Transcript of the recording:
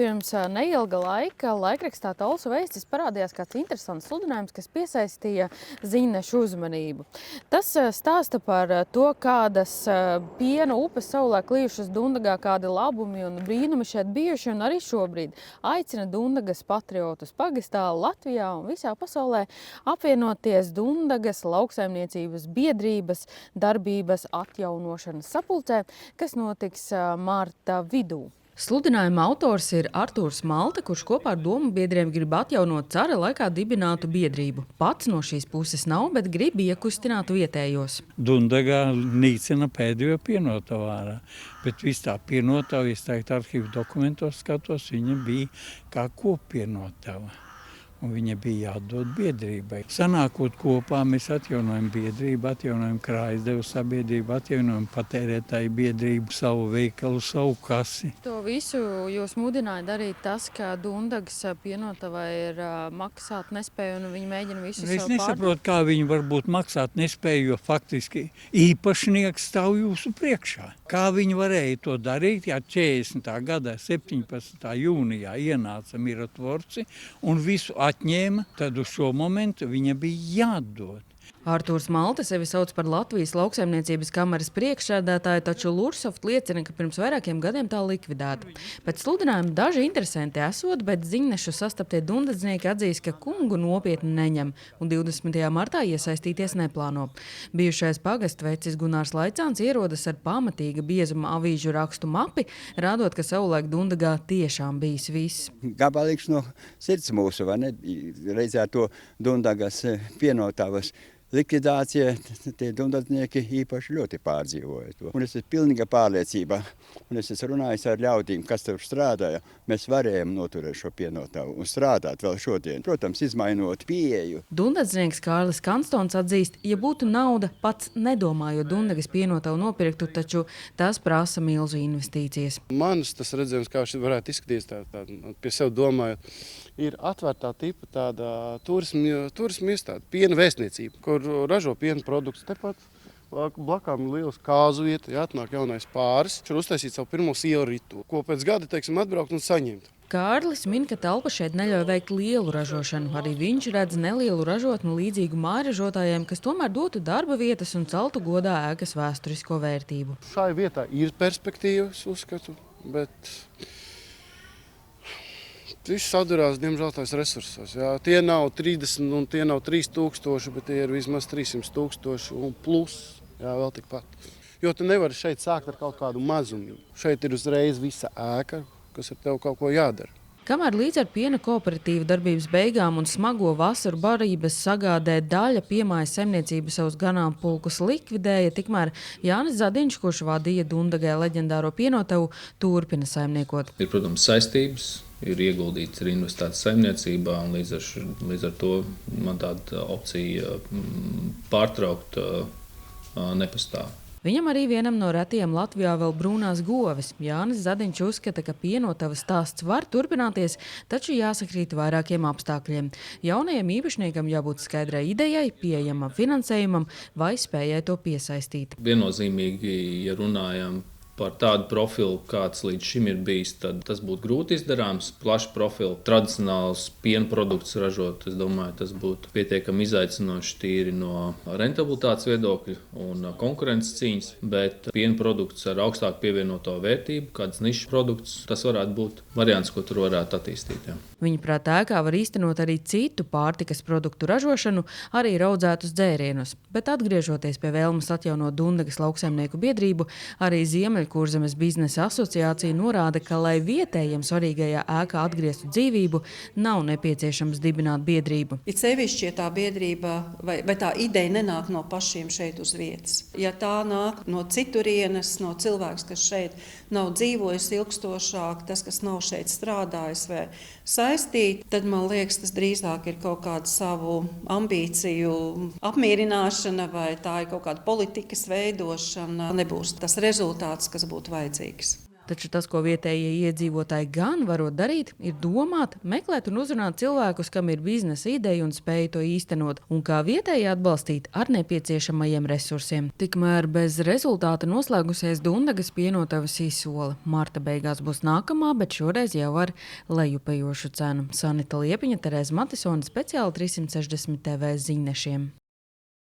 Pirms neilga laika laikrakstā Talsu Vēstis parādījās kāds interesants sludinājums, kas piesaistīja ziņnešu uzmanību. Tas stāsta par to, kādas piena upes savulaik lījušas Dundagā, kādi labumi un brīnumi šeit bijuši, un arī šobrīd aicina Dundagas patriotus pagastā, Latvijā un visā pasaulē apvienoties Dundagas lauksaimniecības biedrības darbības atjaunošanas sapulcē, kas notiks marta vidū. Sludinājuma autors ir Artūrs Malta, kurš kopā ar domu biedriem grib atjaunot cara laikā dibinātu biedrību. Pats no šīs puses nav, bet grib iekustināt vietējos. Dundagā nīcina pēdējo pienotavā ārā, bet viss tā pienotava, es tagad arhīvu dokumentos skatos, viņa bija kā kopienotava. Un viņa bija jādod biedrībai. Sanākot kopā, mēs atjaunojam biedrību, atjaunojam krājasdevu sabiedrību, atjaunojam patērētāju biedrību, savu veikalu, savu kasi. To visu jūs mudināja darīt tas, ka Dundagas pienotavai ir maksāt nespēju un viņi mēģina visu Es nesaprotu, kā viņi var būt maksāt nespēju, jo faktiski īpašnieks stāv jūsu priekšā. Kā viņi varēja to darīt, ja 40. gada 17. jūnijā ienāca Mirotvorci un visu atņēma, tad uz šo momentu viņa bija jādod. Artūrs Malta sevi sauc par Latvijas lauksaimniecības kameras priekšsēdētāju, taču Lursoft liecina, ka pirms vairākiem gadiem tā likvidēta. Pēc sludinājuma daži interesanti esot, bet ziņnešu sastaptie dundadznieki atzīst, ka kungu nopietni neņem un 20. martā iesaistīties neplāno. Bijušais pagastvecis Gunārs Laicāns ierodas ar pamatīga biezuma avīžu rakstu mapi, rādot, ka savulaik Dundagā tiešām bijis viss. Gabalīgs no sirds mūsu, vai ne? Reizē to Dundagas pienotavas likvidācija, tie dundadznieki īpaši ļoti pārdzīvoja to. Un es esmu pilnīga pārliecība, un es esmu runājis ar ļaudīm, kas tur strādāja, mēs varējām noturēt šo pienotavu un strādāt vēl šodien. Protams, izmainot pieeju. Dundadznieks Kārlis Kanstons atzīst, ja būtu nauda, pats nedomājot Dundagas pienotavu nopirktu, taču tas prasa milzu investīcijas. Manis tas redzējums, kā šis varētu izskatīties, tā pie sev domājot, ir atvērtā tipa tāda turisma iestāde, piena vēstniecība, kur ražo piena produktus. Tepat blakām ir liels kāzu vieta, atnāk jaunais pāris, viņš ir uztaisīt savu pirmo sielu ritu, ko pēc gada, atbraukt un saņemt. Kārlis min, ka telpa šeit neļauj veikt lielu ražošanu. Arī viņš redz nelielu ražotni līdzīgu mājražotājiem, kas tomēr dotu darba vietas un celtu godā ēkas vēsturisko vērtību. Šai vietā ir perspektīvas, uzskatu, bet viss sadurās, diemžēl, tais resursos. Jā. Tie nav 30 un tie nav 3000, bet tie ir vismaz 300 000 un plus, jā, vēl tikpat. Jo tu nevari šeit sākt ar kaut kādu mazumu. Šeit ir uzreiz visa ēka, kas ar tev kaut ko jādara. Kamēr līdz ar piena kooperatīvu darbības beigām un smago vasaru barības sagādē daļa piemājas saimniecību savus ganāmpulkus likvidēja, tikmēr Jānis Zadiņš, kurš vadīja Dundagai leģendāro pienotavu, turpina saimniekot. Ir, protams, saistības, ir ieguldīts, ir investēts saimniecībā, un līdz ar to man tāda opcija pārtraukt nepastāv. Viņam arī vienam no retiem Latvijā vēl brūnās govis. Jānis Zadiņš uzskata, ka pienotavas stāsts var turpināties, taču jāsakrīt vairākiem apstākļiem. Jaunajam īpašniekam jābūt skaidrai idejai, pieejamam finansējumam vai spējai to piesaistīt. Viennozīmīgi, ja runājam par tādu profilu, kāds līdz šim ir bijis, tad tas būtu grūti izdarāms. Plašu profilu, tradicionāls piena produkts ražot, es domāju, tas būtu pietiekami izaicinoši tīri no rentabilitātes viedokļa un konkurences cīņas, bet piena produkts ar augstāku pievienoto vērtību, kāds nišas produkts, tas varētu būt variants, ko tur varētu attīstīt. Jā. Viņaprāt, ēkā var īstenot arī citu pārtikas produktu ražošanu, arī raudzētus dzērienus. Bet atgriežoties pie vēlmes atjaunot Dundagas lauksaimnieku biedrību, arī Ziemeļkurzemes biznesa asociācija norāda, ka, lai vietējiem svarīgajā ēkā atgrieztu dzīvību, nav nepieciešams dibināt biedrību. It sevišķi, ja tā biedrība vai tā ideja nenāk no pašiem šeit uz vietas. Ja tā nāk no citurienes, no cilvēks, kas šeit nav dzīvojis ilgstošāk, tas, kas nav šeit strādājis vai saistīt, tad man liekas, tas drīzāk ir kaut kāda savu ambīciju apmierināšana vai tā ir kaut kāda politikas veidošana. Nebūs tas rezultāts, kas būtu vajadzīgs. Taču tas, ko vietējie iedzīvotāji gan varot darīt, ir domāt, meklēt un uzrunāt cilvēkus, kam ir biznesa ideja un spēja to īstenot, un kā vietēji atbalstīt ar nepieciešamajiem resursiem. Tikmēr bez rezultāta noslēgusies Dundagas pienotavas izsole. Marta beigās būs nākamā, bet šoreiz jau ar lejupējošu cenu. Sanita Liepiņa, Terēza Matisone, speciāli 360 TV ziņnešiem.